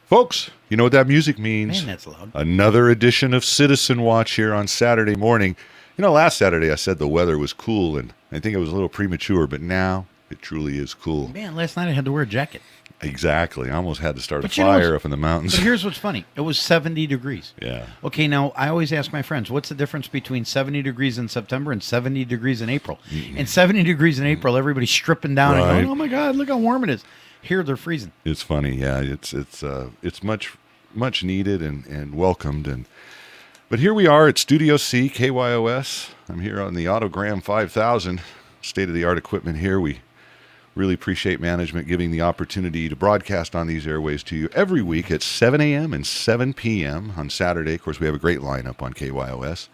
Folks, you know what that music means. Man, that's loud. Another edition of Citizen Watch here on Saturday morning. You know, last Saturday I said the weather was cool, and I think it was a little premature, but now it truly is cool. Man, last night I had to wear a jacket. Exactly. I almost had to start a But you know fire up in the mountains. But here's what's funny. It was 70 degrees. Yeah. Okay, now I always ask my friends, what's the difference between 70 degrees in September and 70 degrees in April? And 70 degrees in April, everybody's stripping down and Right. going, oh my God, look how warm it is. Here they're freezing. It's funny, yeah. It's much needed and welcomed. But here we are at Studio C, KYOS. I'm here on the Autogram 5000, state-of-the-art equipment here. We really appreciate management giving the opportunity to broadcast on these airways to you every week at 7 a.m. and 7 p.m. on Saturday. Of course, we have a great lineup on KYOS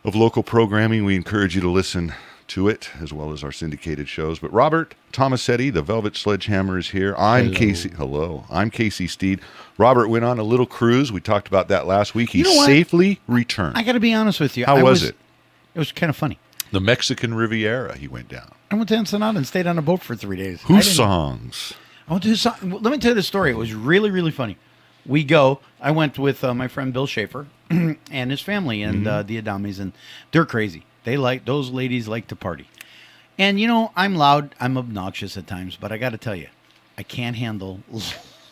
of local programming. We encourage you to listen to it, as well as our syndicated shows. But Robert Tomasetti, the Velvet Sledgehammer, is here. I'm Casey. Hello. I'm Casey Steed. Robert went on a little cruise. We talked about that last week. He safely returned. I got to be honest with you. How was it? It was kind of funny. The Mexican Riviera, he went down. I went to Ensenada and stayed on a boat for 3 days. Whose songs? I went to let me tell you the story. It was really, really funny. I went with my friend Bill Schaefer and his family and the Adames, and they're crazy. Those ladies like to party. And, you know, I'm loud. I'm obnoxious at times, but I got to tell you, I can't handle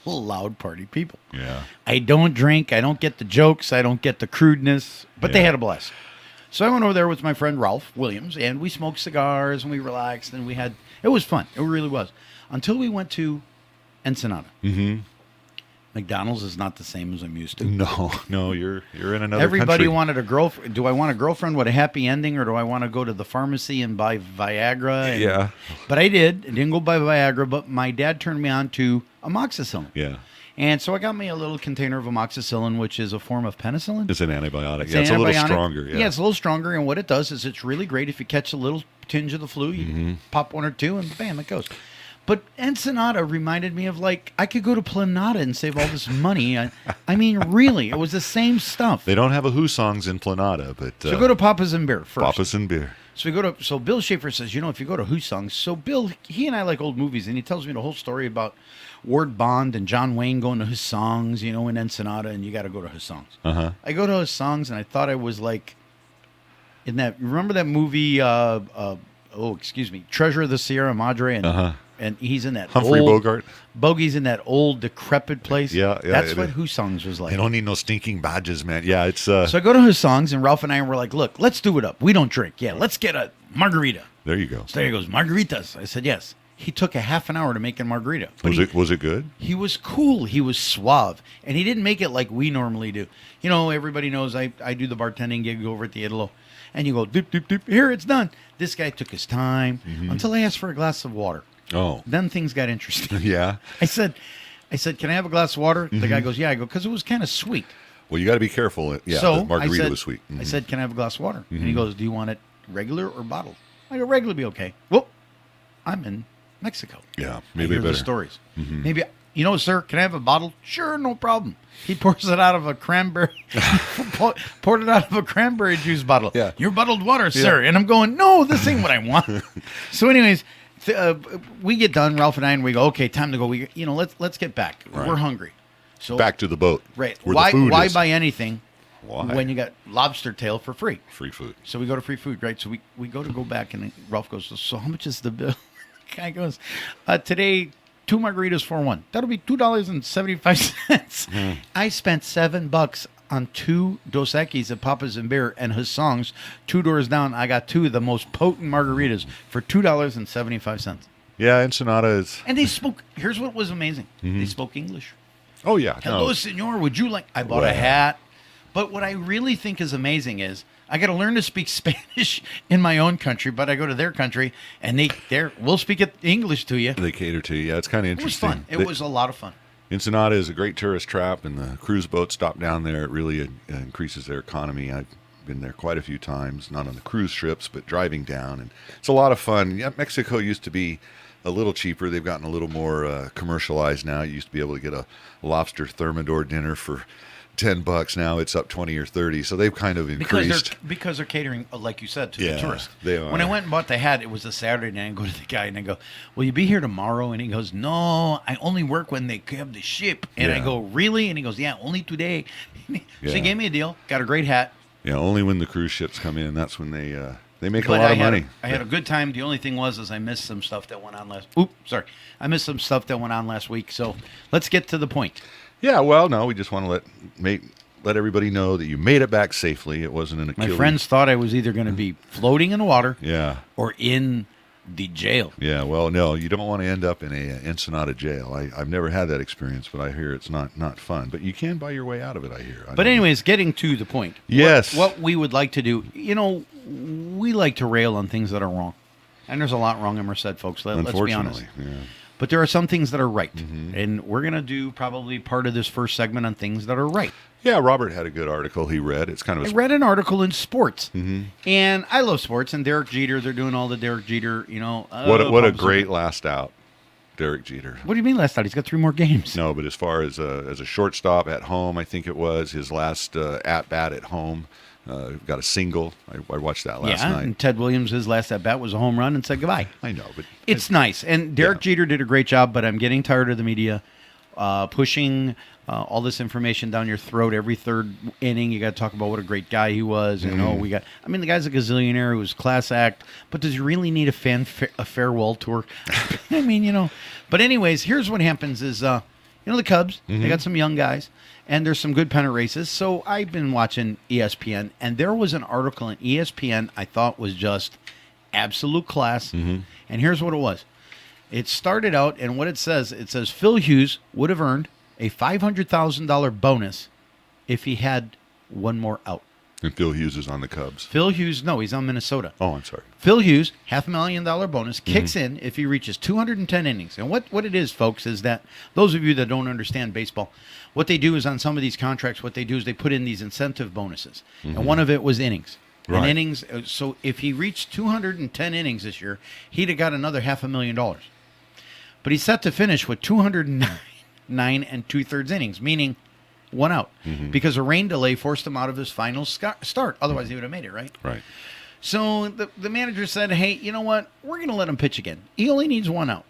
loud party people. Yeah. I don't drink. I don't get the jokes. I don't get the crudeness, but they had a blast. So I went over there with my friend Ralph Williams, and we smoked cigars, and we relaxed, and it was fun. It really was. Until we went to Ensenada. Mm-hmm. McDonald's is not the same as I'm used to. No, you're in another Everybody country. wanted a girlfriend. Do I want a girlfriend with a happy ending, or do I want to go to the pharmacy and buy Viagra? Yeah. But I did. I didn't go buy Viagra, but my dad turned me on to amoxicillin. Yeah. And so I got me a little container of amoxicillin, which is a form of penicillin. It's an antibiotic. It's a little stronger. Yeah, it's a little stronger. And what it does is it's really great if you catch a little tinge of the flu, you pop one or two, and bam, it goes. But Ensenada reminded me of, like, I could go to Planada and save all this money. I mean, really, it was the same stuff. They don't have a Who songs in Planada, but... So go to Papa's and Beer first. Papa's and Beer. So Bill Schaefer says, you know, if you go to Who songs, so Bill, he and I like old movies, and he tells me the whole story about Ward Bond and John Wayne going to his songs, you know, in Ensenada, and you got to go to his songs. Uh-huh. I go to his songs, and I thought I was like, remember that movie, Treasure of the Sierra Madre, and he's in that Humphrey Bogart. Bogey's in that old decrepit place. Yeah. That's what Who songs was like. They don't need no stinking badges, man. Yeah, it's... So I go to his songs, and Ralph and I were like, look, let's do it up. We don't drink. Yeah, let's get a margarita. There you go. So there he goes, margaritas. I said, yes. He took a half an hour to make a margarita. Was it good? He was cool. He was suave. And he didn't make it like we normally do. You know, everybody knows I do the bartending gig over at the Italo. And you go, dip, dip, dip. Here, it's done. This guy took his time until I asked for a glass of water. Oh. Then things got interesting. Yeah. I said, can I have a glass of water? The guy goes, yeah. I go, because it was kind of sweet. Well, you got to be careful. Yeah, so the margarita was sweet. I said, can I have a glass of water? And he goes, do you want it regular or bottled? I go, regular be okay. Well, I'm in Mexico. Yeah, maybe I hear the stories. Maybe, you know, sir, can I have a bottle? Sure, no problem. He pours it out of a cranberry, poured it out of a cranberry juice bottle. Yeah. Your bottled water, sir. And I'm going, no, this ain't what I want. So anyways, we get done, Ralph and I, and we go, okay, time to go. Let's get back. Right. We're hungry. So back to the boat. Right. Where Why the food is. buy anything Why? when you got lobster tail for free? Free food. So we go to free food, right? So we go back, and Ralph goes, so how much is the bill? Guy goes, today, 2 margaritas for one. That'll be $2.75. I spent $7 on 2 Dos Equis at Papa's and Beer and his songs. 2 doors down, I got 2 of the most potent margaritas for $2.75. Yeah, Ensenada is... And they spoke, here's what was amazing. They spoke English. Oh, yeah. Hello, senor, would you like... I bought a hat. But what I really think is amazing is I got to learn to speak Spanish in my own country, but I go to their country, and we'll speak English to you. They cater to you. Yeah, it's kind of interesting. It was fun. It was a lot of fun. Ensenada is a great tourist trap, and the cruise boats stop down there. It really increases their economy. I've been there quite a few times, not on the cruise trips, but driving down, and it's a lot of fun. Yeah, Mexico used to be a little cheaper. They've gotten a little more commercialized now. You used to be able to get a lobster thermidor dinner for $10. Now it's up 20 or 30. So they've kind of increased. Because they're catering, like you said, to the Yeah, tourist. they are. When I went and bought the hat, it was a Saturday, and I go to the guy and I go, "Will you be here tomorrow?" And he goes, "No, I only work when they have the ship." And I Yeah. go, "Really?" And he goes, "Yeah, only today." So Yeah. he gave me a deal. Got a great hat. Yeah, only when the cruise ships come in, that's when they make But a lot of money. I had a good time. The only thing was I missed some stuff that went on last. I missed some stuff that went on last week. So let's get to the point. Yeah, well, no, we just want to let everybody know that you made it back safely. It wasn't an My Achilles. friends thought I was either going to be floating in the water Yeah, or in the jail. yeah. Well, no, you don't want to end up in a Ensenada jail. I've never had that experience, but I hear it's not fun. But you can buy your way out of it. I hear. But anyways, getting to the point. Yes. What we would like to do, we like to rail on things that are wrong. And there's a lot wrong in Merced, folks. Let's be honest. Unfortunately, yeah. But there are some things that are right. Mm-hmm. And we're going to do probably part of this first segment on things that are right. Yeah, Robert had a good article he read. It's kind of I read an article in sports. Mm-hmm. And I love sports. And Derek Jeter, they're doing all the Derek Jeter, what a publicity. great last out, Derek Jeter. What do you mean last out? He's got 3 more games. No, but as far as a shortstop at home, I think it was his last at bat at home. Got a single. I watched that last night. And Ted Williams, his last at bat was a home run and said goodbye. I know, but It's nice. And Derek Jeter did a great job, but I'm getting tired of the media pushing all this information down your throat every third inning. You got to talk about what a great guy he was. And the guy's a gazillionaire who was class act, but does he really need a farewell tour? I mean, But anyways, here's what happens is, the Cubs, they got some young guys. And there's some good pennant races. So I've been watching ESPN, and there was an article in ESPN I thought was just absolute class. Mm-hmm. And here's what it was. It started out, and what it says Phil Hughes would have earned a $500,000 bonus if he had one more out. and Phil Hughes is on the Cubs. Phil Hughes, no, he's on Minnesota. Oh, I'm sorry. Phil Hughes, $500,000 bonus, kicks in if he reaches 210 innings. And what it is, folks, is that those of you that don't understand baseball, what they do is on some of these contracts, what they do is they put in these incentive bonuses. And one of it was innings. Right. And innings, so if he reached 210 innings this year, he'd have got another $500,000. But he's set to finish with 209 and 2/3 innings, meaning one out, because a rain delay forced him out of his final start. Otherwise, he would have made it, right? Right. So the manager said, hey, you know what? We're going to let him pitch again. He only needs one out.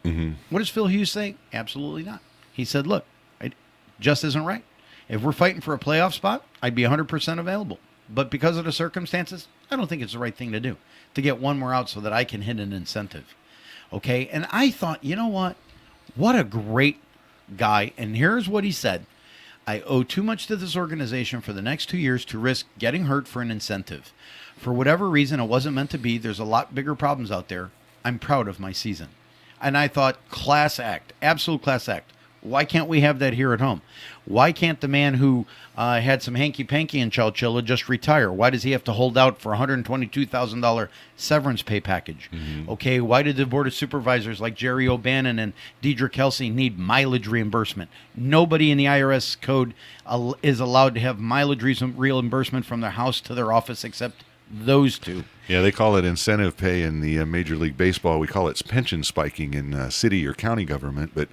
What does Phil Hughes say? Absolutely not. He said, look, it just isn't right. If we're fighting for a playoff spot, I'd be 100% available. But because of the circumstances, I don't think it's the right thing to do, to get one more out so that I can hit an incentive. Okay? And I thought, you know what? What a great guy. And here's what he said. I owe too much to this organization for the next 2 years to risk getting hurt for an incentive. For whatever reason, it wasn't meant to be. There's a lot bigger problems out there. I'm proud of my season. And I thought, class act, absolute class act. Why can't we have that here at home? Why can't the man who had some hanky-panky in Chowchilla just retire? Why does he have to hold out for a $122,000 severance pay package? Okay, why did the Board of Supervisors like Jerry O'Bannon and Deidre Kelsey need mileage reimbursement? Nobody in the IRS code is allowed to have mileage reimbursement from their house to their office except those two. Yeah, they call it incentive pay in the Major League Baseball. We call it pension spiking in city or county government. But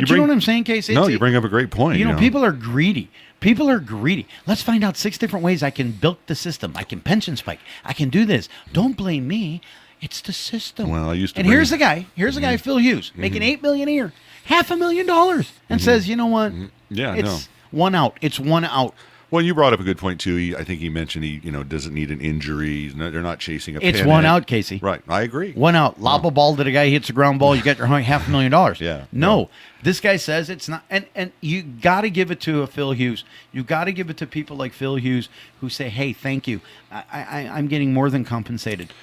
you know what I'm saying, Casey? No, you bring up a great point. You know, people are greedy. People are greedy. Let's find out 6 different ways I can bilk the system. I can pension spike. I can do this. Don't blame me. It's the system. Well, I used to. And here's the guy. Here's the guy, Phil Hughes, making $8 million a year, $500,000, and says, you know what? Yeah, it's one out. It's one out. Well, you brought up a good point too. I think he mentioned he doesn't need an injury. They're not chasing a. It's pennant. one out, Casey. Right, I agree. One out. Lob a ball to the guy, hits a ground ball. You got your $500,000. Yeah. No, this guy says it's not. And you got to give it to a Phil Hughes. You got to give it to people like Phil Hughes who say, "Hey, thank you. I'm getting more than compensated."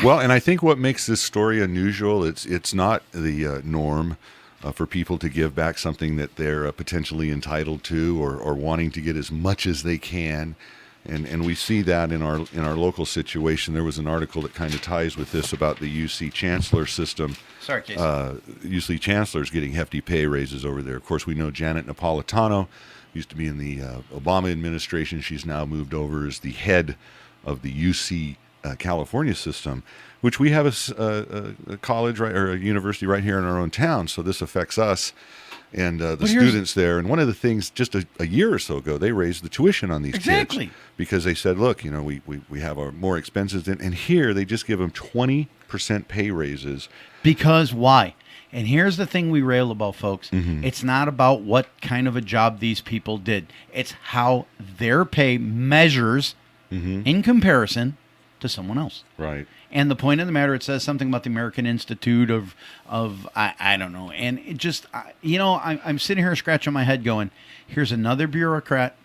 Well, and I think what makes this story unusual, it's not the norm. For people to give back something that they're potentially entitled to or wanting to get as much as they can. And we see that in our local situation. There was an article that kind of ties with this about the UC Chancellor system. Sorry, Casey. UC Chancellor's getting hefty pay raises over there. Of course, we know Janet Napolitano used to be in the Obama administration. She's now moved over as the head of the UC California system, which we have a college right or a university right here in our own town. So this affects us and the students there. And one of the things just a year or so ago, they raised the tuition on these kids because they said, look, we have our more expenses. And here they just give them 20% pay raises. Because why? And here's the thing we rail about, folks. It's not about what kind of a job these people did. It's how their pay measures in comparison to someone else. Right. And the point of the matter, it says something about the American Institute of I don't know. And it just, I'm sitting here scratching my head going, here's another bureaucrat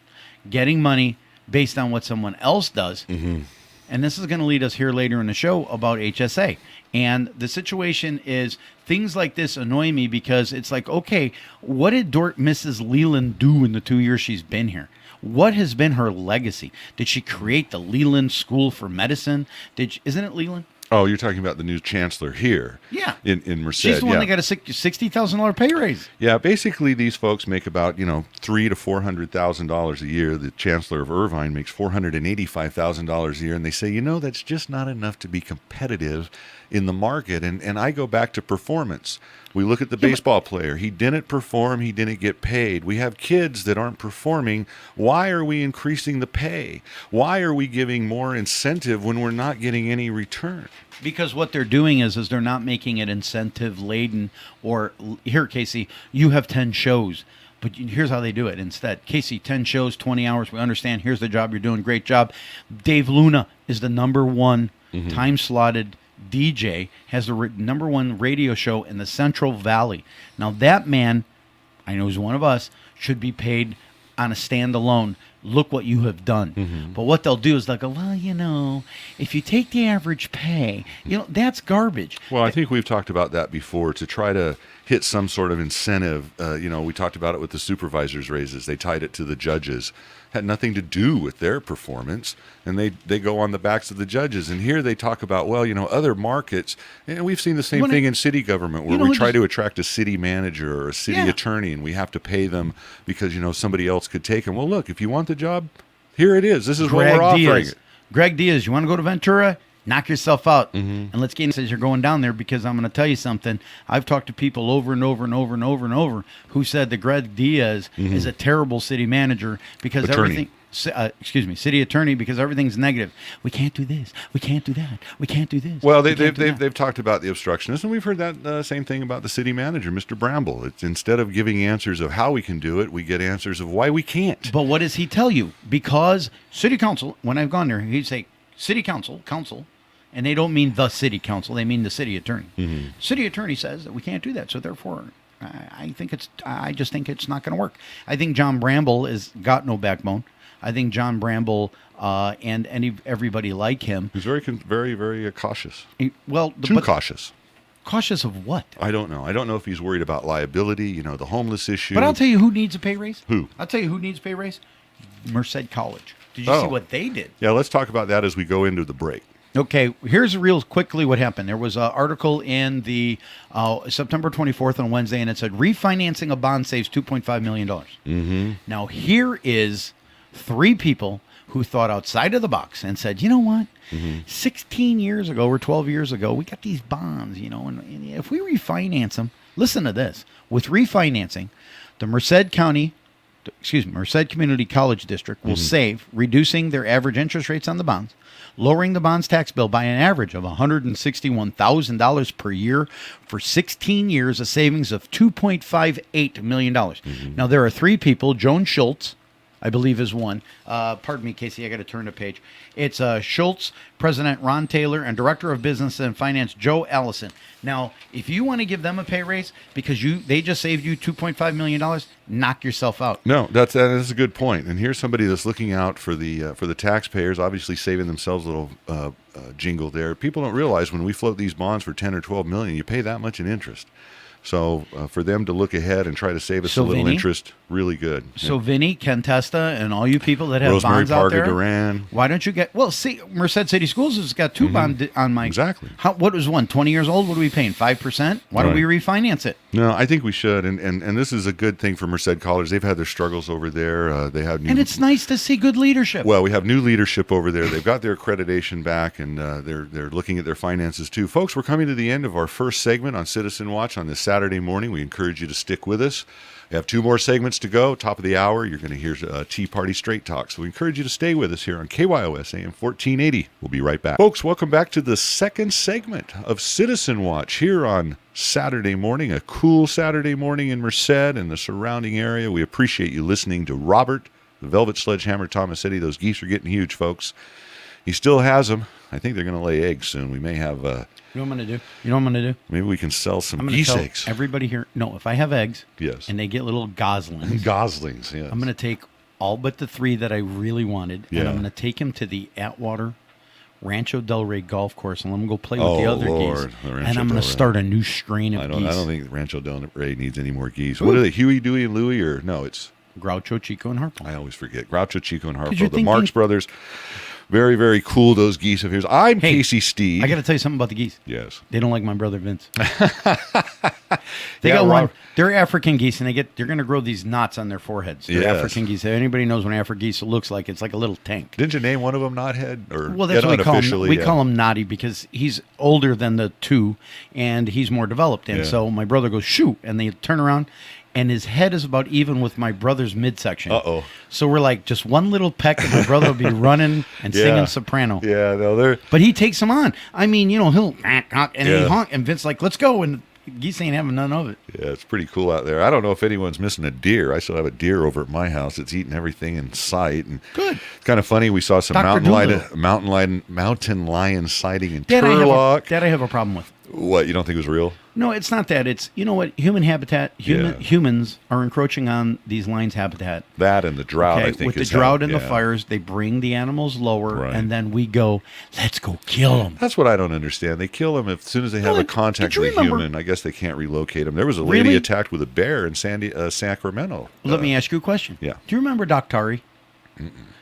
getting money based on what someone else does. And this is going to lead us here later in the show about HSA. And the situation is things like this annoy me because it's like, okay, what did Mrs. Leland do in the 2 years she's been here? What has been her legacy? Did she create the Leland School for Medicine? Isn't it Leland? Oh, you're talking about the new chancellor here. Yeah. In Merced. She's the one that got a $60,000 pay raise. Yeah, basically these folks make about, $300,000 to $400,000 a year. The chancellor of Irvine makes $485,000 a year. And they say, that's just not enough to be competitive in the market. And I go back to performance. We look at the baseball player. He didn't perform. He didn't get paid. We have kids that aren't performing. Why are we increasing the pay? Why are we giving more incentive when we're not getting any return? Because what they're doing is they're not making it incentive laden. Or here, Casey, you have 10 shows. But here's how they do it instead. Casey, 10 shows, 20 hours. We understand. Here's the job you're doing. Great job. Dave Luna is the number one time-slotted DJ, has the number one radio show in the Central Valley. Now, that man, I know he's one of us, should be paid on a standalone. Look what you have done. But what they'll do is they'll go, well, if you take the average pay, that's garbage. Well, I think we've talked about that before to try to hit some sort of incentive. We talked about it with the supervisors' raises. They tied it to the judges. Had nothing to do with their performance, and they go on the backs of the judges. And here they talk about, other markets, and we've seen the same thing in city government where we try to attract a city manager or a city attorney, and we have to pay them because, somebody else could take them. Well, look, if you want the job, here it is. This is what we're offering. Greg Diaz, you want to go to Ventura? Knock yourself out. And let's get says you're going down there because I'm going to tell you something. I've talked to people over and over and over and over and over who said that Greg Diaz is a terrible city manager because city attorney, because everything's negative. We can't do this. We can't do that. We can't do this. Well, they've talked about the obstructionist, and we've heard that same thing about the city manager, Mr. Bramble. It's instead of giving answers of how we can do it, we get answers of why we can't. But what does he tell you? Because city council, when I've gone there, he'd say city council. And they don't mean the city council; they mean the city attorney. City attorney says that we can't do that, so therefore, I just think it's not going to work. I think John Bramble has got no backbone. I think John Bramble and everybody like him. He's very, very cautious. Too cautious. Cautious of what? I don't know. I don't know if he's worried about liability. The homeless issue. But I'll tell you who needs a pay raise. Who? I'll tell you who needs a pay raise. Merced College. Did you see what they did? Yeah, let's talk about that as we go into the break. Okay, here's real quickly what happened. There was an article in the September 24th on Wednesday, and it said refinancing a bond saves $2.5 million. Now, here is 3 people who thought outside of the box and said, you know what? 16 years ago or 12 years ago, we got these bonds, and if we refinance them, listen to this. With refinancing, the Merced Community College District will save, reducing their average interest rates on the bonds, lowering the bond's tax bill by an average of $161,000 per year for 16 years, a savings of $2.58 million. Now, there are 3 people. Joan Schultz, I believe, is one. Pardon me, Casey, I got to turn the page. It's Schultz, President Ron Taylor, and Director of Business and Finance Joe Allison. Now, if you want to give them a pay raise because they just saved you $2.5 million, knock yourself out. No, that is a good point. And here's somebody that's looking out for the taxpayers, obviously saving themselves a little jingle there. People don't realize when we float these bonds for 10 or 12 million, you pay that much in interest. So for them to look ahead and try to save us a little interest. Really good. So Vinny, Ken Testa, and all you people that have Rosemary bonds out Parker there, Duran. why don't you get? Well, see, Merced City Schools has got two bond on my. Exactly. What was one? 20 years old. What are we paying? 5%. Why don't we refinance it? No, I think we should, and this is a good thing for Merced College. They've had their struggles over there. They have new, and it's nice to see good leadership. Well, we have new leadership over there. They've got their accreditation back, and they're looking at their finances too. Folks, we're coming to the end of our first segment on Citizen Watch on this Saturday morning. We encourage you to stick with us. We have 2 more segments to go. Top of the hour, you're going to hear Tea Party Straight Talk. So we encourage you to stay with us here on KYOS AM 1480. We'll be right back. Folks, welcome back to the second segment of Citizen Watch here on Saturday morning, a cool Saturday morning in Merced and the surrounding area. We appreciate you listening to Robert, the Velvet Sledgehammer Tomasetti. Those geese are getting huge, folks. He still has them. I think they're going to lay eggs soon. We may have... You know what I'm going to do? You know what I'm going to do? Maybe we can sell some I'm geese tell eggs. Everybody here, no, if I have eggs, yes, and they get little goslings, goslings, yes. I'm going to take all but the 3 that I really wanted, Yeah. and I'm going to take them to the Atwater Rancho Del Rey golf course and let them go play with the other geese. And I'm going to start a new strain of geese. I don't think Rancho Del Rey needs any more geese. What are they? Huey, Dewey, and Louie? Or no, it's Groucho, Chico, and Harpo. I always forget. Groucho, Chico, and Harpo. you're The Marx Brothers. Very, very cool, those geese of his. I'm Casey Steed. I got to tell you something about the geese. Yes. They don't like my brother Vince. They got one. They're African geese, and they're going to grow these knots on their foreheads. They're African geese. If anybody knows what African geese looks like, it's like a little tank. Didn't you name one of them Knothead? Well, that's what we call him. We call him Naughty because he's older than the 2, and he's more developed. And so my brother goes, shoo, and they turn around, and his head is about even with my brother's midsection. Uh-oh. So we're like, just one little peck, and my brother will be running and singing soprano. Yeah, no, they're... But he takes them on. I mean, he'll honk, and he honk, and Vince's like, let's go, and geese ain't having none of it. Yeah, it's pretty cool out there. I don't know if anyone's missing a deer. I still have a deer over at my house. It's eating everything in sight. And good. It's kind of funny. We saw some mountain lion sighting in Turlock. That I have a problem with. What, you don't think it was real? No, it's not that. It's, you know what, humans are encroaching on these lions' habitat. That and the drought, I think. With the drought and the fires, they bring the animals lower, and then we go, let's go kill them. That's what I don't understand. They kill them as soon as they have a contact with a human. I guess they can't relocate them. There was a lady attacked with a bear in Sacramento. Let me ask you a question. Yeah. Do you remember Doctari?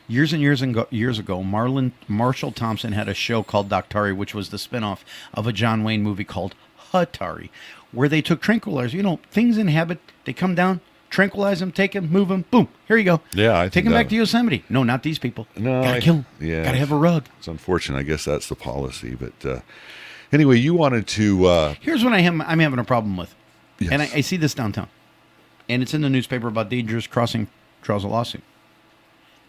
Years and years ago, Marshall Thompson had a show called Doctari, which was the spinoff of a John Wayne movie called Atari, where they took tranquilizers. Things inhabit, they come down, tranquilize them, take them, move them, boom, here you go. Yeah, I take them back to Yosemite. No, not these people. No, gotta kill them. Yeah, gotta have a rug. It's unfortunate. I guess that's the policy. But anyway, you wanted to. Here's what I'm having a problem with, yes. And I see this downtown, and it's in the newspaper about dangerous crossing draws a lawsuit.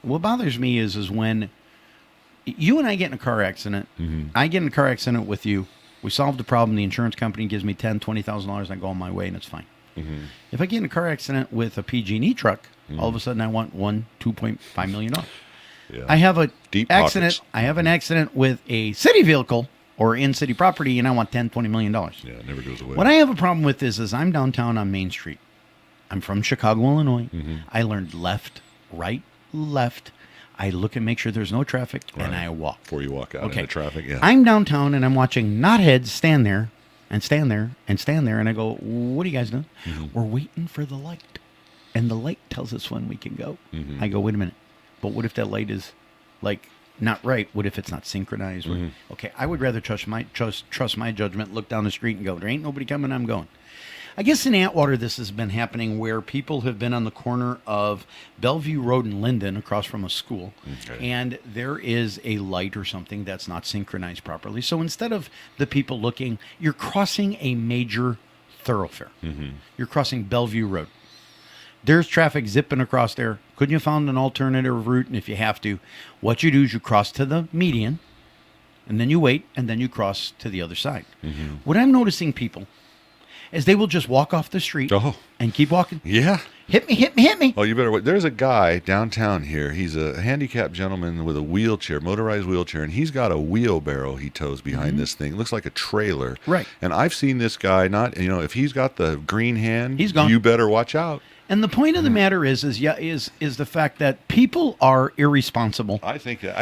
What bothers me is when you and I get in a car accident, I get in a car accident with you, we solve the problem, the insurance company gives me $10,000, $20,000, and I go on my way, and it's fine. If I get in a car accident with a PG&E truck, all of a sudden I want $2.5 million. Yeah. I have a Deep accident. pockets. I have an accident with a city vehicle or in-city property, and I want $10, $20 million. Yeah, it never goes away. What I have a problem with is I'm downtown on Main Street. I'm from Chicago, Illinois. I learned left, right, left. I look and make sure there's no traffic, and I walk. Before you walk out into traffic, yeah. I'm downtown, and I'm watching knotheads stand there, and stand there, and stand there, and I go, what are you guys doing? We're waiting for the light, and the light tells us when we can go. I go, wait a minute, but what if that light is, not right? What if it's not synchronized? Okay, I would rather trust my judgment, look down the street, and go, there ain't nobody coming, I'm going. I guess in Atwater, this has been happening where people have been on the corner of Bellevue Road and Linden across from a school, and there is a light or something that's not synchronized properly. So instead of the people looking, you're crossing a major thoroughfare. You're crossing Bellevue Road. There's traffic zipping across there. Couldn't you found an alternative route? And if you have to, what you do is you cross to the median, and then you wait, and then you cross to the other side. What I'm noticing people is they will just walk off the street and keep walking. Yeah. Hit me, hit me, hit me. Oh, you better wait. There's a guy downtown here. He's a handicapped gentleman with a wheelchair, motorized wheelchair, and he's got a wheelbarrow he tows behind this thing. It looks like a trailer. Right. And I've seen this guy if he's got the green hand, he's gone. You better watch out. And the point of the matter is the fact that people are irresponsible. I think that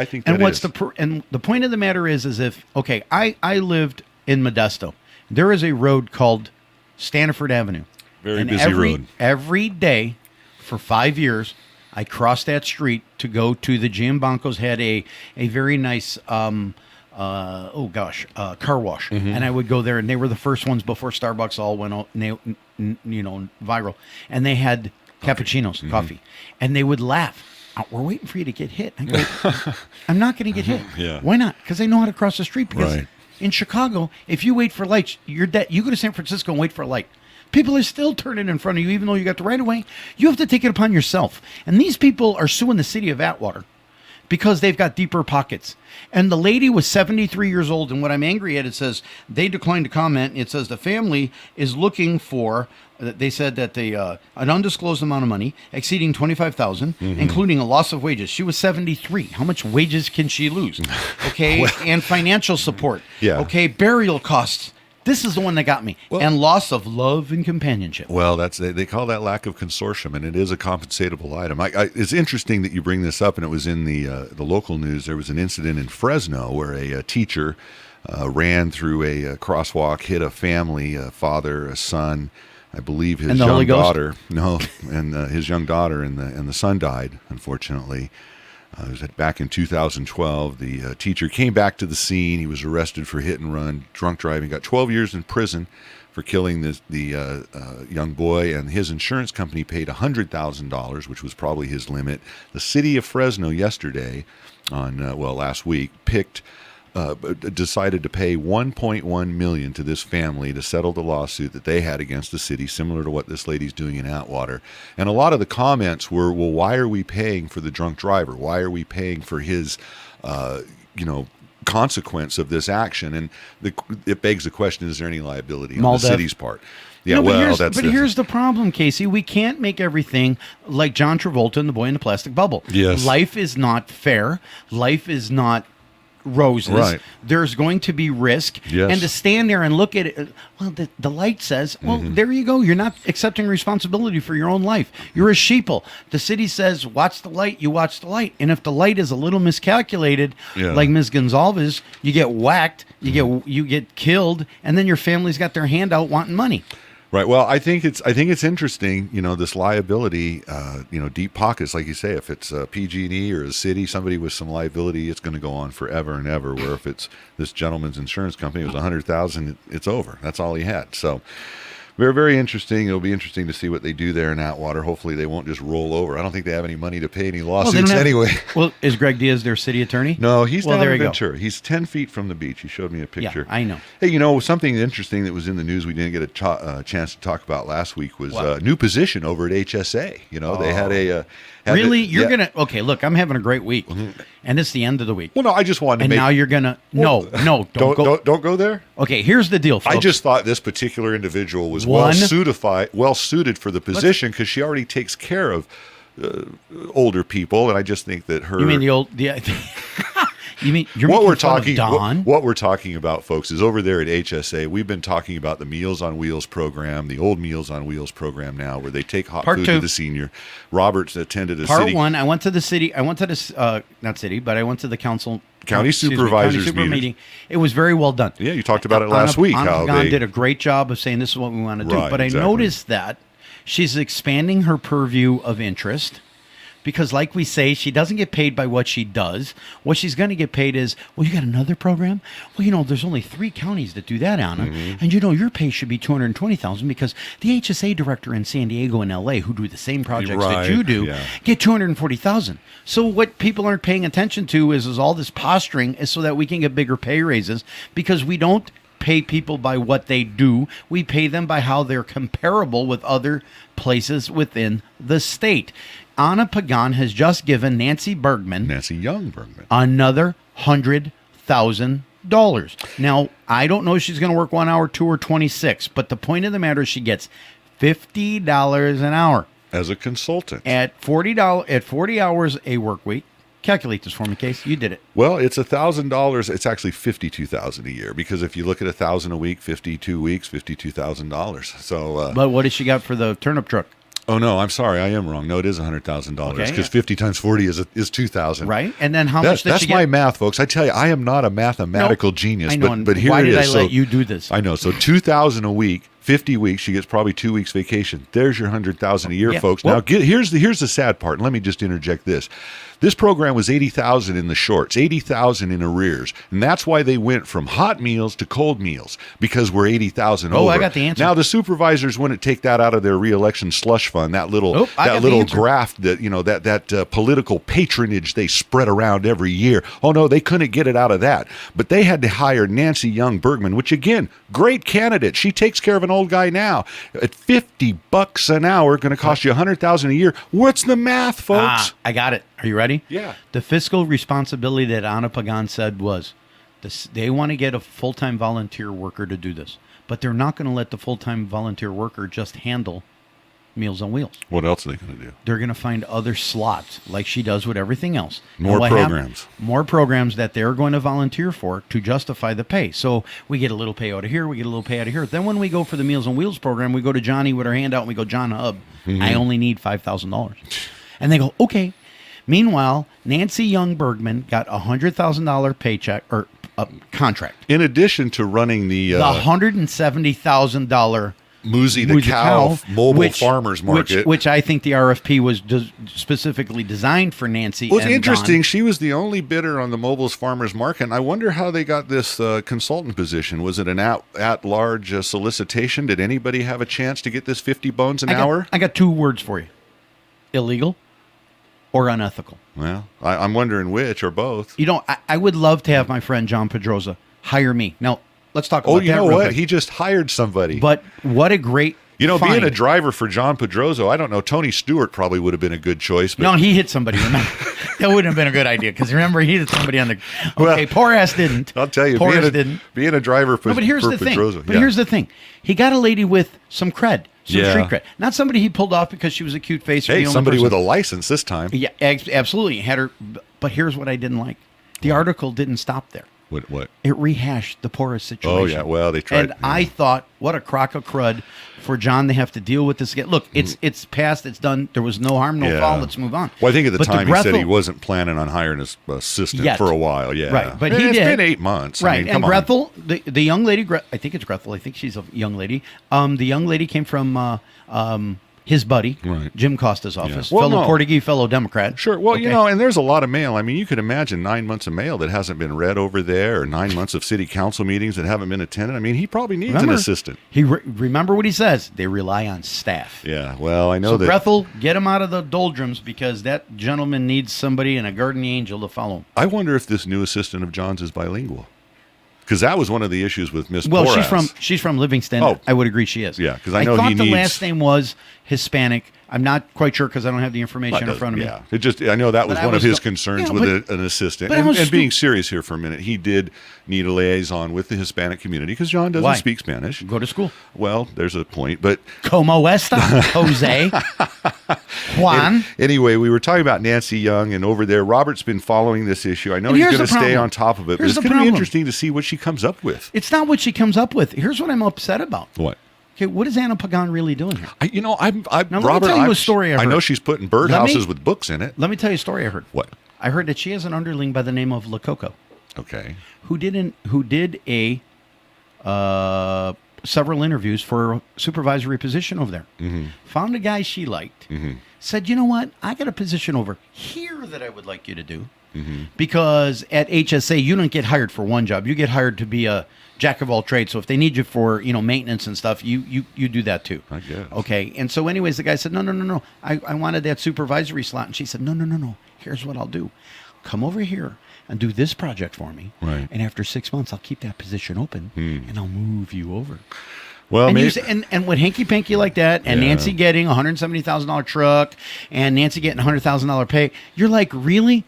and the point of the matter is if I lived in Modesto. There is a road called Stanford Avenue. Very busy road. Every day for 5 years, I crossed that street to go to the Giambancos had a very nice car wash, and I would go there, and they were the first ones before Starbucks all went out, viral, and they had cappuccinos, coffee, and they would laugh. "Oh, we're waiting for you to get hit." I go, "I'm not going to get hit. Yeah. Why not? Because I know how to cross the street. Because Right. in Chicago, if you wait for lights, you're dead. You go to San Francisco and wait for a light. People are still turning in front of you, even though you got the right of way. You have to take it upon yourself. And these people are suing the city of Atwater because they've got deeper pockets. And the lady was 73 years old. And what I'm angry at, it says they declined to comment. It says the family is looking for. They said that an undisclosed amount of money exceeding $25,000, including a loss of wages. She was 73. How much wages can she lose? Okay, and financial support. Yeah. Okay, burial costs. This is the one that got me. Well, and loss of love and companionship. Well, they call that lack of consortium, and it is a compensatable item. It's interesting that you bring this up, and it was in the local news. There was an incident in Fresno where a teacher ran through a crosswalk, hit a family, a father, a son, I believe his young daughter. No, and his young daughter and the son died, unfortunately. It was back in 2012. The teacher came back to the scene. He was arrested for hit and run, drunk driving. Got 12 years in prison for killing the young boy, and his insurance company paid $100,000, which was probably his limit. The city of Fresno yesterday, last week, decided to pay $1.1 million to this family to settle the lawsuit that they had against the city, similar to what this lady's doing in Atwater. And a lot of the comments were, well, why are we paying for the drunk driver? Why are we paying for his, consequence of this action? And it begs the question, is there any liability on the city's part? Yeah, here's the problem, Casey. We can't make everything like John Travolta and the boy in the plastic bubble. Yes. Life is not fair. Life is not roses. Right. There's going to be risk. Yes. And to stand there and look at it, well, the light says, well, there you go. You're not accepting responsibility for your own life. You're a sheeple. The city says, watch the light, you watch the light. And if the light is a little miscalculated, like Ms. Gonzalez, you get whacked, you get killed, and then your family's got their hand out wanting money. Right. Well, I think it's interesting, this liability, deep pockets, like you say. If it's PG&E or a city, somebody with some liability, it's going to go on forever and ever. Where if it's this gentleman's insurance company, it was $100,000, it's over. That's all he had. So very, very interesting. It'll be interesting to see what they do there in Atwater. Hopefully they won't just roll over. I don't think they have any money to pay any lawsuits anyway. Well, is Greg Diaz their city attorney? No, he's down in Ventura. He's 10 feet from the beach. He showed me a picture. Yeah, I know. Hey, something interesting that was in the news we didn't get a chance to talk about last week was a new position over at HSA. They had a... Really? You're going to... Okay, look, I'm having a great week. And it's the end of the week. Well, no, I just wanted to now you're going to... No, don't go there. Okay, here's the deal, folks. I just thought this particular individual was well suited for the position because she already takes care of older people, and I just think that her... You mean the old... You mean you're what we're talking Don? What we're talking about, folks, is over there at HSA. We've been talking about the Meals on Wheels program, the old Meals on Wheels program now, where they take hot food to the senior. Roberts attended a Part one. I went to the city. I went to this not city, but I went to the county supervisors meeting. It was very well done. Yeah, you talked about it last week. How they did a great job of saying this is what we want to do. But I noticed that she's expanding her purview of interest. Because like we say, she doesn't get paid by what she does. What she's going to get paid is, well, you got another program? Well, there's only 3 counties that do that, Anna. And your pay should be $220,000 because the HSA director in San Diego and LA who do the same projects that you do get $240,000. So what people aren't paying attention to is all this posturing is so that we can get bigger pay raises because we don't pay people by what they do. We pay them by how they're comparable with other places within the state. Anna Pagan has just given Nancy Young Bergman another $100,000. Now, I don't know if she's going to work 1 hour, 2 or 26, but the point of the matter is she gets $50 an hour as a consultant at $40 at 40 hours a work week. Calculate this for me, Case. You did it. Well, it's $1,000. It's actually $52,000 a year because if you look at 1,000 a week, 52 weeks, $52,000. So, but what does she got for the turnip truck? Oh no, I'm sorry, I am wrong. No, it is $100,000 because 50 times 40 is $2,000. Right, and then how much? That's my math, folks. I tell you, I am not a mathematical genius. I know, but here why it is. Why did I let you do this? I know. So $2,000 a week, 50 weeks. She gets probably 2 weeks vacation. There's your 100,000 a year, Yeah. folks. Well- Now, here's the sad part. Let me just interject this. This program was 80,000 in the shorts, 80,000 in arrears, and that's why they went from hot meals to cold meals, because we're 80,000 over. Oh, I got the answer. Now the supervisors wouldn't take that out of their reelection slush fund, that little I got the little answer. graft that that political patronage they spread around every year. Oh no, they couldn't get it out of that, but they had to hire Nancy Young Bergman, which again, great candidate. She takes care of an old guy now at $50 an hour, going to cost you 100,000 a year. What's the math, folks? I got it. Are you ready? Yeah. The fiscal responsibility that Anna Pagan said was they want to get a full-time volunteer worker to do this, but they're not going to let the full-time volunteer worker just handle Meals on Wheels. What else are they going to do? They're going to find other slots like she does with everything else. More And what programs. more programs that they're going to volunteer for to justify the pay. So we get a little pay out of here, we get a little pay out of here. Then when we go for the Meals on Wheels program, we go to Johnny with our hand out and we go, John Hub, I only need $5,000. And they go, okay. Meanwhile, Nancy Young Bergman got a $100,000 paycheck or contract. In addition to running the The $170,000 Muzi the Muzi Cow mobile which- farmers market. which I think the RFP was specifically designed for Nancy. Well, it's and interesting. Don. She was the only bidder on the mobiles farmers market. And I wonder how they got this consultant position. Was it an at-large solicitation? Did anybody have a chance to get this 50 bones an hour? I got two words for you: illegal or unethical. Well, I'm wondering which or both. You know, I would love to have my friend John Pedroza hire me. Now, let's talk about Oh, that you know real what? quick. He just hired somebody. But what a great being find. a driver for John Pedrozo, I don't know. Tony Stewart probably would have been a good choice. But No, he hit somebody. Remember? That wouldn't have been a good idea because remember he hit somebody on the. Okay, Well, poor ass didn't. I'll tell you, poor being ass a, didn't. being a driver for, No, but here's for the thing. Pedrozo, But yeah. here's the thing. He got a lady with some cred, some Yeah. street cred. Not somebody he pulled off because she was a cute face. Or Hey, the only somebody person. with a license this time. Yeah, absolutely. Had her. But here's what I didn't like. The article didn't stop there. What? It rehashed the poorest situation. Oh, yeah. Well, they tried. And I thought, what a crock of crud for John to have to deal with this again. Look, it's past, it's done. There was no harm, no Yeah. foul. Let's move on. Well, I think at the But time he said he Grethel- wasn't planning on hiring his assistant Yet. for a while. Yeah, Right, but And he it's did. been 8 months. I Right, mean, and come on. Grethel, the young lady, I think it's Grethel. I think she's a young lady. The young lady came from his buddy, Right. Jim Costa's office, Well, fellow no. Portuguese, fellow Democrat. Sure. Well, you Okay. know, and there's a lot of mail. I mean, you could imagine 9 months of mail that hasn't been read over there, or 9 months of city council meetings that haven't been attended. I mean, he probably needs Remember, an assistant. remember what he says. They rely on staff. Yeah. Well, I know So that. Grethel, get him out of the doldrums because that gentleman needs somebody and a guardian angel to follow him. I wonder if this new assistant of John's is bilingual, because that was one of the issues with Miss. Well, Porras. she's from Livingston. Oh. I would agree she is. Yeah, 'cause I know thought he the needs- last name was Hispanic. I'm not quite sure because I don't have the information in front of me. Yeah, it just I know that was But I one of was his go- concerns Yeah, with but- an assistant. but I And, was and being stu- serious here for a minute, he did need a liaison with the Hispanic community because John doesn't Why? speak Spanish. Go to school. Well, there's a point, but Como esta, Jose, Juan. anyway, we were talking about Nancy Young, and over there, Robert's been following this issue. I know And he's here's going to the stay problem. on top of it, but Here's it's the going to be problem. interesting to see what she comes up with. It's not what she comes up with. Here's what I'm upset about. What? Okay, what is Anna Pagan really doing here? I'm Now, let me Robert. tell you I'm- a story I I know heard. she's putting Let me- birdhouses with books in it. Let me tell you a story I heard. What? I heard that she has an underling by the name of Lococo Okay. who did a several interviews for a supervisory position over there. Mm-hmm. Found a guy she liked. Said, you know what? I got a position over here that I would like you to do. Because at HSA, you don't get hired for one job. You get hired to be a jack of all trades. So if they need you for, maintenance and stuff, you do that too. I guess. Okay. And so anyways, the guy said, no. I wanted that supervisory slot. And she said, no. Here's what I'll do. Come over here and do this project for me. Right. And after 6 months, I'll keep that position open and I'll move you over. Well, And, maybe, you say, and with hanky panky like that, and Yeah. Nancy getting $170,000 truck, and Nancy getting $100,000 pay, you're like, really?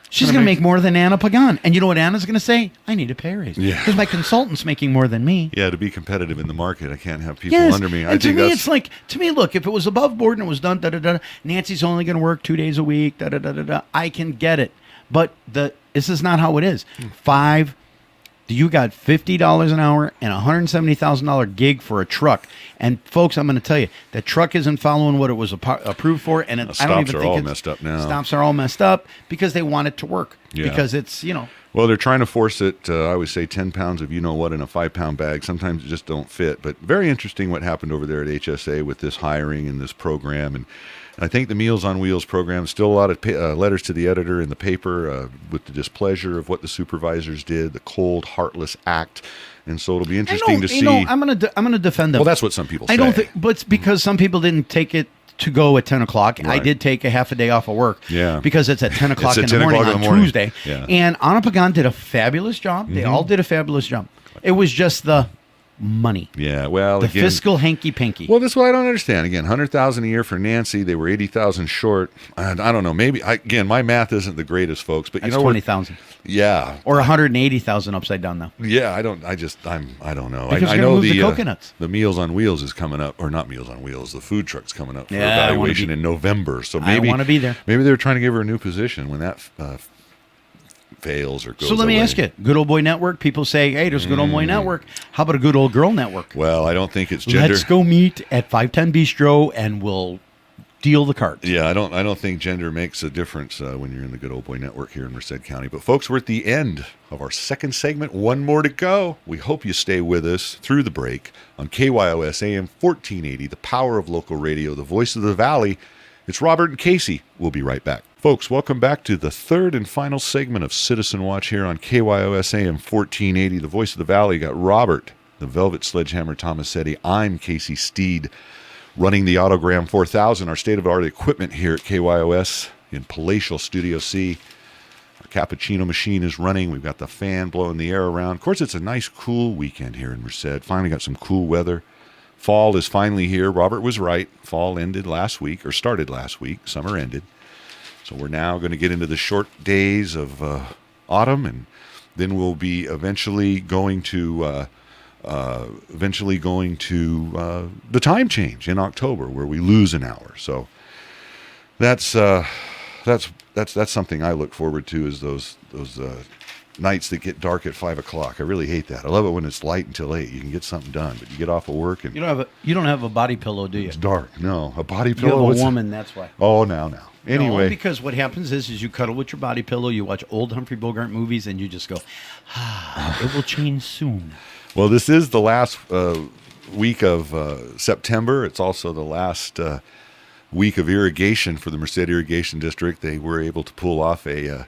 She's going to make more than Anna Pagan. And you know what Anna's going to say? I need a pay raise. Yeah. Because my consultant's making more than me. yeah, to be competitive in the market, I can't have people Yes. under me. I And to think me, that's it's like, look, if it was above board and it was done, da-da-da, Nancy's only going to work 2 days a week, da-da-da-da-da, I can get it. But this is not how it is. You got $50 an hour and a $170,000 gig for a truck. And folks, I'm going to tell you, that truck isn't following what it was approved for. And I don't stops even are think all it's, messed up now. Stops are all messed up because they want it to work. Yeah. Because it's, Well, they're trying to force it. I always say 10 pounds of you-know-what in a 5-pound bag. Sometimes it just don't fit. But very interesting what happened over there at HSA with this hiring and this program. And I think the Meals on Wheels program, still a lot of letters to the editor in the paper with the displeasure of what the supervisors did, the cold, heartless act. And so it'll be interesting to see. I'm gonna defend them. Well, that's what some people say. I don't think, but it's because some people didn't take it to go at 10 o'clock. Right. I did take a half a day off of work because it's at 10 o'clock It's in at the 10 morning o'clock in on the morning. Tuesday. Yeah. And Anapagan did a fabulous job. They all did a fabulous job. It was just the money. Yeah, well, The again, fiscal hanky-panky. well, this is what I don't understand. Again, $100,000 a year for Nancy. They were $80,000 short. And I don't know. Maybe again, my math isn't the greatest, folks. But That's you know what? 20,000 Yeah, or 180,000 upside down now. yeah. I don't know. Because I they're gonna know move the coconuts. the Meals on Wheels is coming up, or not Meals on Wheels. The food truck's coming up for Yeah, I wanna evaluation be- in November. So I maybe wanna be there. Maybe they're trying to give her a new position when that fails or goes. So let me away. ask you, Good Old Boy Network, people say, hey, there's Good Old Boy Network. How about a Good Old Girl Network? Well, I don't think it's gender. Let's go meet at 510 Bistro and we'll deal the cards. Yeah, I don't think gender makes a difference when you're in the Good Old Boy Network here in Merced County. But folks, we're at the end of our second segment. One more to go. We hope you stay with us through the break on KYOS AM 1480, the power of local radio, the voice of the valley. It's Robert and Casey. We'll be right back. Folks, welcome back to the third and final segment of Citizen Watch here on KYOS AM 1480, the voice of the valley. You got Robert, the Velvet Sledgehammer Tomasetti. I'm Casey Steed, running the Autogram 4000, our state-of-the-art equipment here at KYOS in palatial Studio C. Our cappuccino machine is running. We've got the fan blowing the air around. Of course, it's a nice, cool weekend here in Merced. Finally got some cool weather. Fall is finally here. Robert was right. Fall ended last week, or started last week. Summer ended. So we're now going to get into the short days of autumn, and then we'll be eventually going to the time change in October, where we lose an hour. So that's something I look forward to, is those nights that get dark at 5 o'clock. I really hate that. I love it when it's light until 8. You can get something done, but you get off of work and You don't have a body pillow, do you? it's dark. No, a body You pillow. have What's- a woman, that's why. Oh, now. Anyway, No, because what happens is you cuddle with your body pillow, you watch old Humphrey Bogart movies, and you just go, it will change soon. well, this is the last week of September. It's also the last week of irrigation for the Merced Irrigation District. They were able to pull off a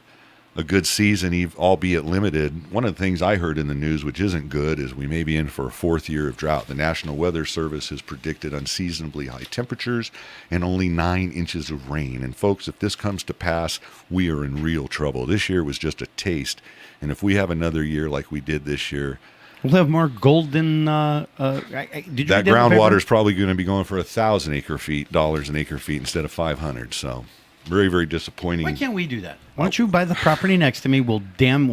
good season, albeit limited. One of the things I heard in the news, which isn't good, is we may be in for a fourth year of drought. The National Weather Service has predicted unseasonably high temperatures and only 9 inches of rain. And folks, if this comes to pass, we are in real trouble. This year was just a taste. And if we have another year like we did this year, We'll have more golden. Did you that read in the groundwater paper? is probably going to be going for $1,000 an acre feet instead of 500. So very, very disappointing. Why can't we do that? Why don't you buy the property next to me? We'll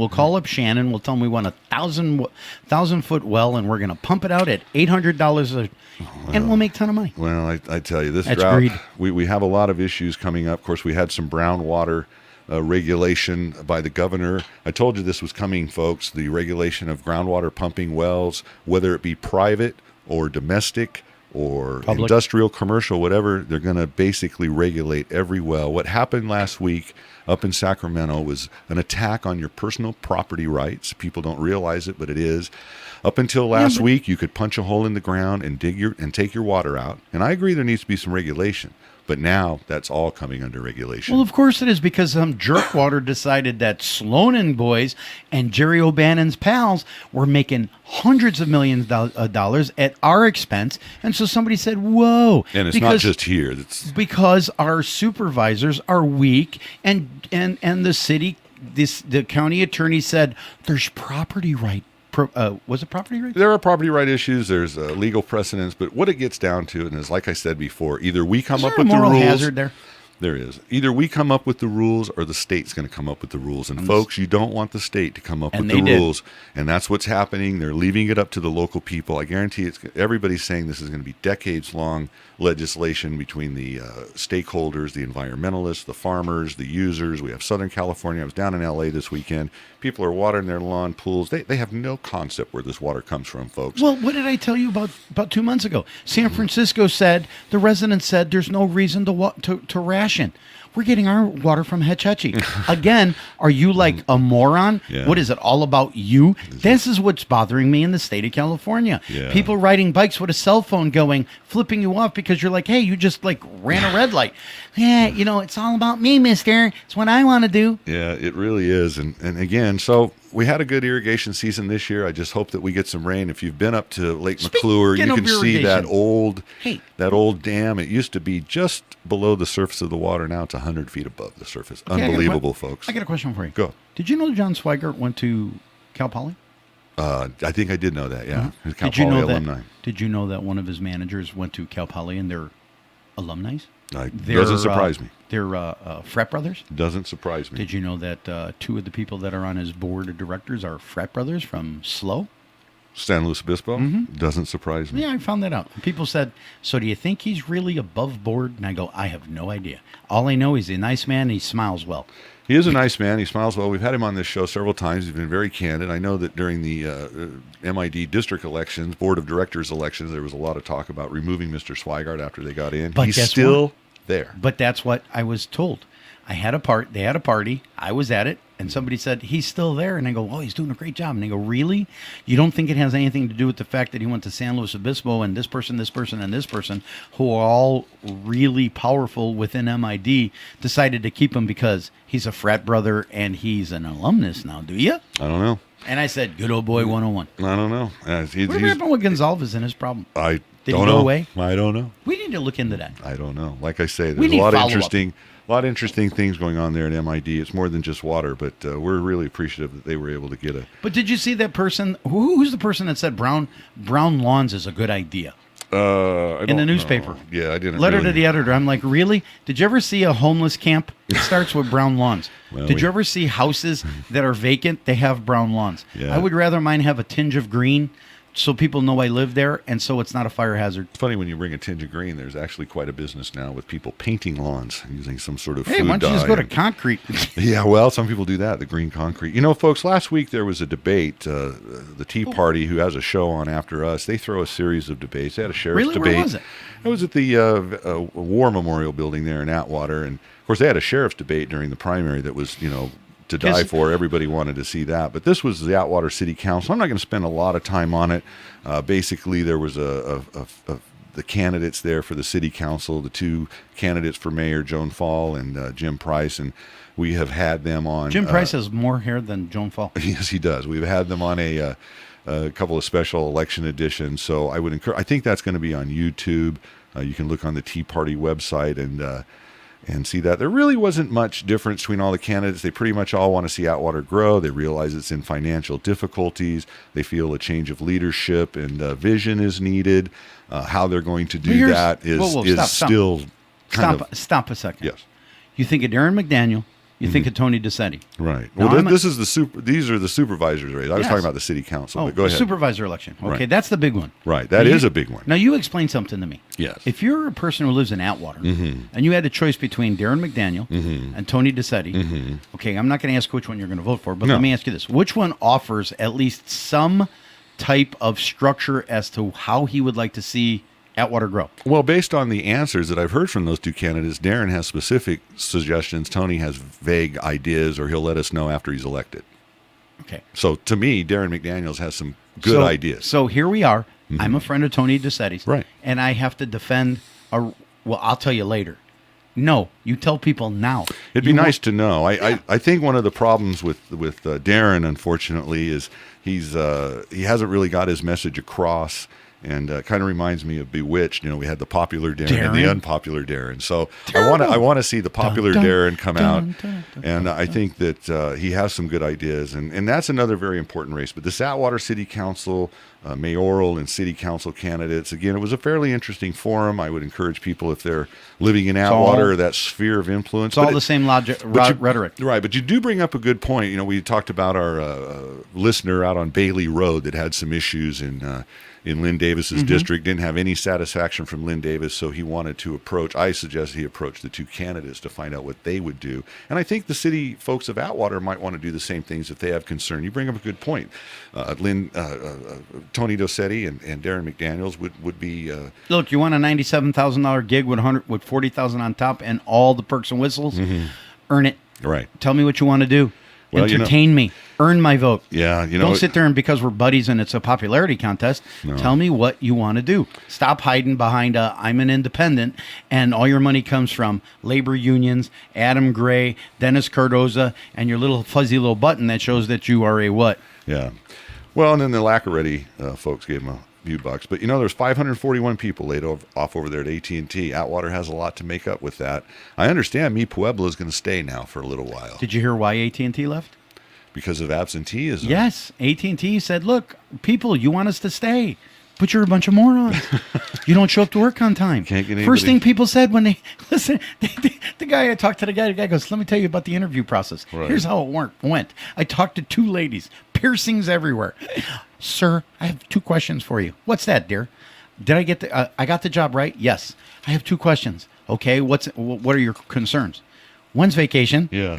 call up Shannon. We'll tell him we want 1,000-foot well, and we're going to pump it out at $800 and we'll make a ton of money. Well, I tell you, this That's drought, greed. we have a lot of issues coming up. Of course, we had some brown water regulation by the governor. I told you this was coming, folks, the regulation of groundwater pumping wells, whether it be private or domestic or Public. industrial, commercial, whatever. They're going to basically regulate every well. What happened last week up in Sacramento was an attack on your personal property rights. People don't realize it, but it is. Up until last week, you could punch a hole in the ground and take your water out. And I agree there needs to be some regulation. But now that's all coming under regulation. Well, of course it is, because some jerkwater decided that Sloan and boys and Jerry O'Bannon's pals were making hundreds of millions of dollars at our expense. And so somebody said, whoa. And it's not just here. It's because our supervisors are weak, and the city, the county attorney said there's property right. Was it property rights? There are property right issues. There's legal precedents. But what it gets down to, and is like I said before, either we come up with the moral rules. hazard there? There is. Either we come up with the rules or the state's going to come up with the rules. And folks, you don't want the state to come up with the rules. And that's what's happening. They're leaving it up to the local people. I guarantee everybody's saying this is going to be decades-long legislation between the stakeholders, the environmentalists, the farmers, the users. We have Southern California. I was down in L.A. this weekend. People are watering their lawn, pools. They have no concept where this water comes from, folks. Well, what did I tell you about 2 months ago? San Francisco said, the residents said there's no reason to ration question. We're getting our water from Hetch Hetchy. Again, are you like a moron? Yeah. What is it all about you? This is what's bothering me in the state of California. Yeah. People riding bikes with a cell phone going, flipping you off because you're like, hey, you just like ran a red light. Yeah, you know, it's all about me, mister. It's what I want to do. Yeah, it really is. And again, so we had a good irrigation season this year. I just hope that we get some rain. If you've been up to Lake McClure, you can see that old dam. It used to be just below the surface of the water. Now it's 100 feet above the surface. Okay, Unbelievable, folks. I got a question for you. Go. Did you know John Swigert went to Cal Poly? I think I did know that, yeah. He's a Cal Did you Poly know alumni. Did you know that one of his managers went to Cal Poly and they're alumni? Doesn't surprise me. They're frat brothers. Doesn't surprise me. Did you know that two of the people that are on his board of directors are frat brothers from SLO? San Luis Obispo? Doesn't surprise me. Yeah, I found that out. People said, so do you think he's really above board? And I go, I have no idea. All I know is he's a nice man and he smiles well. He is a nice man. He smiles well. We've had him on this show several times. He's been very candid. I know that during the MID district elections, board of directors elections, there was a lot of talk about removing Mr. Swigert after they got in. But he's guess still what? there. But that's what I was told. They had a party. I was at it. And somebody said, he's still there. And I go, oh, he's doing a great job. And they go, really? You don't think it has anything to do with the fact that he went to San Luis Obispo and this person, and this person, who are all really powerful within MID, decided to keep him because he's a frat brother and he's an alumnus now, do you? I don't know. And I said, good old boy 101. I don't know. What happened with Gonzalez and his problem? Did he go away? I don't know. We need to look into that. I don't know. Like I say, We there's need a lot of interesting things going on there at MID. It's more than just water, but we're really appreciative that they were able to get a. But did you see that person? Who's the person that said brown lawns is a good idea? In the newspaper. Know. Yeah, I didn't. Letter to the editor. I'm like, really? Did you ever see a homeless camp? It starts with brown lawns. Well, Did you ever see houses that are vacant? They have brown lawns. Yeah. I would rather mine have a tinge of green so people know I live there and so it's not a fire hazard. It's funny when you bring a tinge of green, there's actually quite a business now with people painting lawns using some sort of Hey, food why don't you just dye go to concrete? Yeah, well, some people do that, the green concrete. You know, folks, last week there was a debate. The Tea Party, who has a show on after us, they throw a series of debates. They had a sheriff's debate. Really? Where was it? It was at the War Memorial Building there in Atwater. And, of course, they had a sheriff's debate during the primary that was, to die for. Everybody wanted to see that. But this was the Atwater City Council. I'm not going to spend a lot of time on it. Basically, there was the candidates there for the city council, the two candidates for mayor, Joan Fall and Jim Price, and we have had them on. Jim Price has more hair than Joan Fall. Yes, he does. We've had them on a couple of special election editions. So I would encourage. I think that's going to be on YouTube. You can look on the Tea Party website and see that. There really wasn't much difference between all the candidates. They pretty much all want to see Atwater grow. They realize it's in financial difficulties. They feel a change of leadership and vision is needed. How they're going to do that is still kind of... Stop a second. Yes. You think of Darren McDaniel. You think of Tony DeSetti. Right. Now, Well, these are the supervisors' race. I was talking about the city council, but go ahead. Supervisor election. Okay, Right. That's the big one. Right. That is a big one. Now, you explain something to me. Yes. If you're a person who lives in Atwater and you had a choice between Darren McDaniel and Tony DeSetti, okay, I'm not going to ask which one you're going to vote for, but let me ask you this. Which one offers at least some type of structure as to how he would like to see Atwater grow? Well, based on the answers that I've heard from those two candidates, Darren has specific suggestions. Tony has vague ideas, or he'll let us know after he's elected. Okay. So to me, Darren McDaniels has some good ideas. So here we are. I'm a friend of Tony DeSetti's. Right. And I have to defend I'll tell you later. No, you tell people now. It'd be nice to know. I think one of the problems with Darren, unfortunately, is he hasn't really got his message across. And kind of reminds me of Bewitched. We had the popular Darren and the unpopular Darren. So I want to see the popular Darren come out. And I think that he has some good ideas. And that's another very important race. But this Atwater City Council, mayoral and city council candidates, again, it was a fairly interesting forum. I would encourage people, if they're living in Atwater, that sphere of influence. It's all the same rhetoric. Right. But you do bring up a good point. We talked about our listener out on Bailey Road that had some issues in in Lynn Davis's district, didn't have any satisfaction from Lynn Davis, so he wanted to approach, I suggested he approach the two candidates to find out what they would do. And I think the city folks of Atwater might want to do the same things if they have concern. You bring up a good point. Tony Tomasetti and Darren McDaniels would be... Look, you want a $97,000 gig with $40,000 on top and all the perks and whistles? Earn it. Right. Tell me what you want to do. Well, entertain me. Earn my vote. Yeah, Don't sit there and because we're buddies and it's a popularity contest. No. Tell me what you want to do. Stop hiding behind I'm an independent and all your money comes from labor unions, Adam Gray, Dennis Cardoza, and your little fuzzy little button that shows that you are a what? Yeah. Well, and then the Lackaretti folks gave him a few bucks. But, there's 541 people laid off over there at AT&T. Atwater has a lot to make up with that. I understand Mi Pueblo is going to stay now for a little while. Did you hear why AT&T left? Because of absenteeism. Yes. AT&T said, look, people, you want us to stay, but you're a bunch of morons. You don't show up to work on time. Can't get anybody. First thing people said when they, listen, the guy, I talked to the guy goes, let me tell you about the interview process. Right. Here's how it went. I talked to two ladies, piercings everywhere. Sir, I have two questions for you. What's that, dear? Did I get I got the job right? Yes. I have two questions. Okay, what are your concerns? One's vacation. Yeah.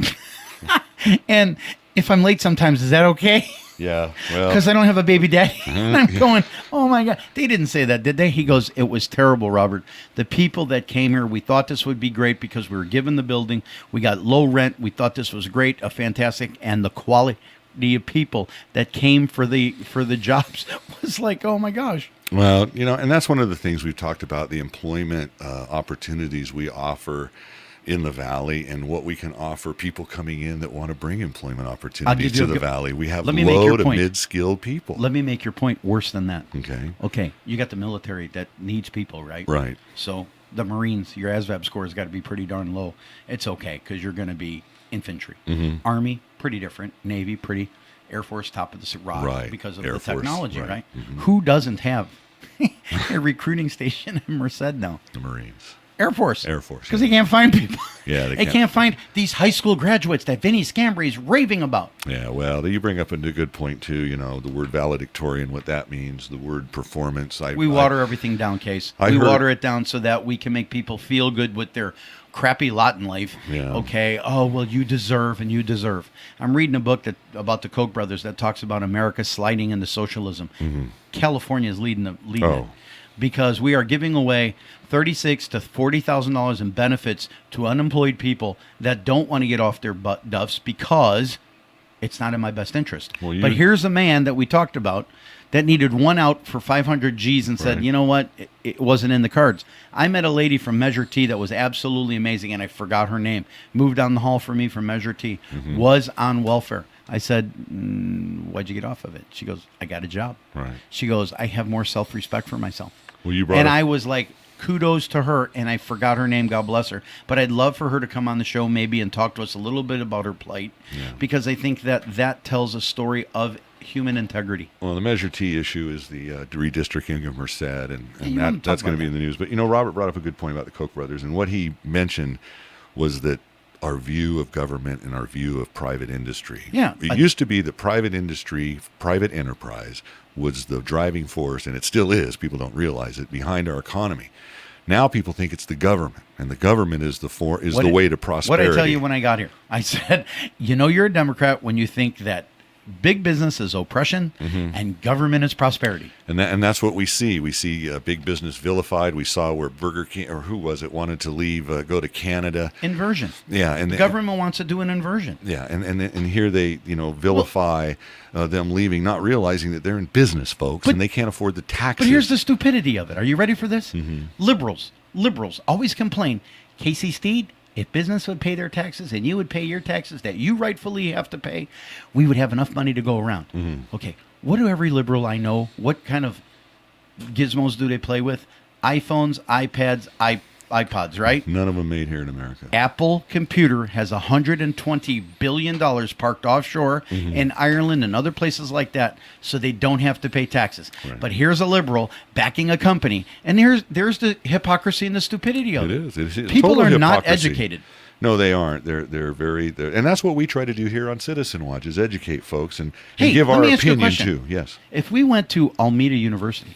And if I'm late sometimes, is that okay? Yeah. Well. Because I don't have a baby daddy. And I'm going, oh my God. They didn't say that, did they? He goes, it was terrible, Robert. The people that came here, we thought this would be great because we were given the building. We got low rent. We thought this was great, fantastic. And the quality of people that came for the jobs was like, oh my gosh. Well, and that's one of the things we've talked about, the employment opportunities we offer in the Valley and what we can offer people coming in that want to bring employment opportunities to the Valley. We have low to mid-skilled people. Let me make your point worse than that. Okay. You got the military that needs people, right? Right. So the Marines, your ASVAB score has got to be pretty darn low. It's okay because you're going to be infantry. Army, pretty different. Navy, pretty. Air Force, top of the rock because of the technology, right? Who doesn't have a recruiting station in Merced now? The Marines. Air Force. Because they can't find people. Yeah, they can't find these high school graduates that Vinny Scambry is raving about. Yeah, well, you bring up a good point, too. The word valedictorian, what that means, the word performance. We water everything down, Case. We water it down so that we can make people feel good with their crappy lot in life. Yeah. Okay. Oh, well, you deserve and you deserve. I'm reading a book about the Koch brothers that talks about America sliding into socialism. California is leading it. Because we are giving away $36,000 to $40,000 in benefits to unemployed people that don't want to get off their butt duffs because it's not in my best interest. But here's a man that we talked about that needed one out for 500 G's and said, you know what, it wasn't in the cards. I met a lady from Measure T that was absolutely amazing, and I forgot her name. Moved down the hall for me from Measure T. Was on welfare. I said, why'd you get off of it? She goes, I got a job. Right. She goes, I have more self-respect for myself. Well, I was like, kudos to her, and I forgot her name, God bless her. But I'd love for her to come on the show maybe and talk to us a little bit about her plight, because I think that tells a story of human integrity. Well, the Measure T issue is the redistricting of Merced, and that's going to be in the news. But, Robert brought up a good point about the Koch brothers, and what he mentioned was that our view of government and our view of private industry. Yeah. It used to be that private industry, private enterprise was the driving force, and it still is, people don't realize it, behind our economy. Now people think it's the government, and the government is the way to prosperity. What did I tell you when I got here? I said, you're a Democrat when you think that big business is oppression and government is prosperity. And that's what we see. We see big business vilified. We saw where Burger King, or who was it, wanted to leave, go to Canada. Inversion. Yeah. And the government wants to do an inversion. Yeah. And here they, vilify them leaving, not realizing that they're in business, folks, and they can't afford the taxes. But here's the stupidity of it. Are you ready for this? Liberals always complain, Casey Steed, if business would pay their taxes and you would pay your taxes that you rightfully have to pay, we would have enough money to go around. Okay, what do every liberal I know, what kind of gizmos do they play with? iPhones, iPads, iPods, right? None of them made here in America. Apple Computer has $120 billion parked offshore in Ireland and other places like that, so they don't have to pay taxes. Right. But here's a liberal backing a company, and there's the hypocrisy and the stupidity of it. It is. People total are not hypocrisy. educated. No, they aren't. And that's what we try to do here on Citizen Watch is educate folks and Hey, give let our me ask you a opinion question. too. Yes. If we went to Alameda University,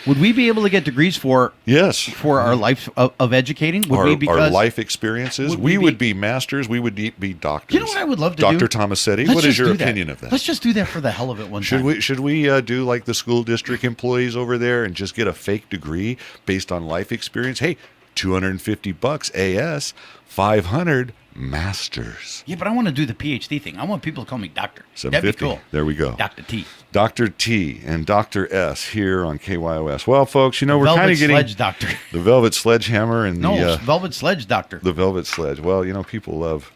would we be able to get degrees for Yes. our life of educating? Would Our life experiences. would We we would be- be masters. We would be doctors. You know what I would love to do? Dr. Tomasetti, Let's what is just your do that. opinion of that? Let's just do that for the hell of it one time. Should we do like the school district employees over there and just get a fake degree based on life experience? Hey, $250 AS, 500 masters. Yeah, but I want to do the PhD thing. I want people to call me doctor. That'd be 750. cool. There we go. Dr. T. Dr. T and Dr. S here on KYOS. Well, folks, we're kind Velvet of getting Sledge doctor. the Velvet Sledgehammer and No, Velvet Sledge doctor. the Velvet Sledge. Well, people love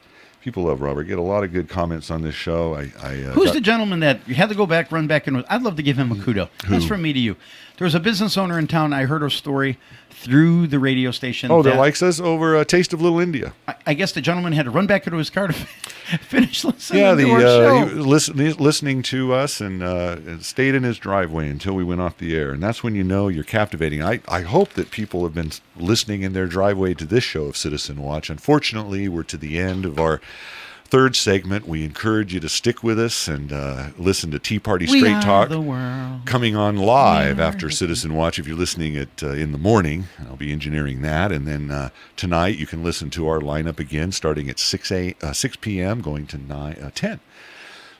Robert. Get a lot of good comments on this show. Who's the gentleman that you had to go back, run back, and I'd love to give him a kudo. That's from me to you. There was a business owner in town. I heard a story through the radio station. that likes us over a Taste of Little India. I guess the gentleman had to run back into his car to finish listening Yeah, to our show. he was listening to us and stayed in his driveway until we went off the air. And that's when you know you're captivating. I hope that people have been listening in their driveway to this show of Citizen Watch. Unfortunately, we're to the end of our third segment. We encourage you to stick with us and listen to Tea Party We Straight are Talk the world. coming on live We are after Citizen Watch. If you're listening in the morning, I'll be engineering that. And then tonight you can listen to our lineup again starting at 6 p.m. going to 10.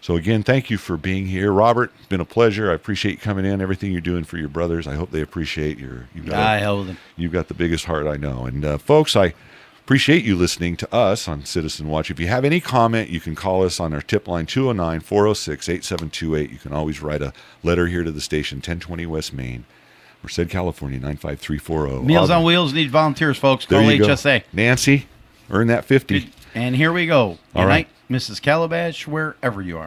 So again, thank you for being here. Robert, it's been a pleasure. I appreciate you coming in, everything you're doing for your brothers. I hope they appreciate you've got the biggest heart I know. And folks, I appreciate you listening to us on Citizen Watch. If you have any comment, you can call us on our tip line 209-406-8728. You can always write a letter here to the station, 1020 West Main, Merced, California, 95340. Meals on Wheels need volunteers, folks. Call There you go. HSA. Nancy, earn that 50. And here we go. Good All right. night, Mrs. Calabash, wherever you are.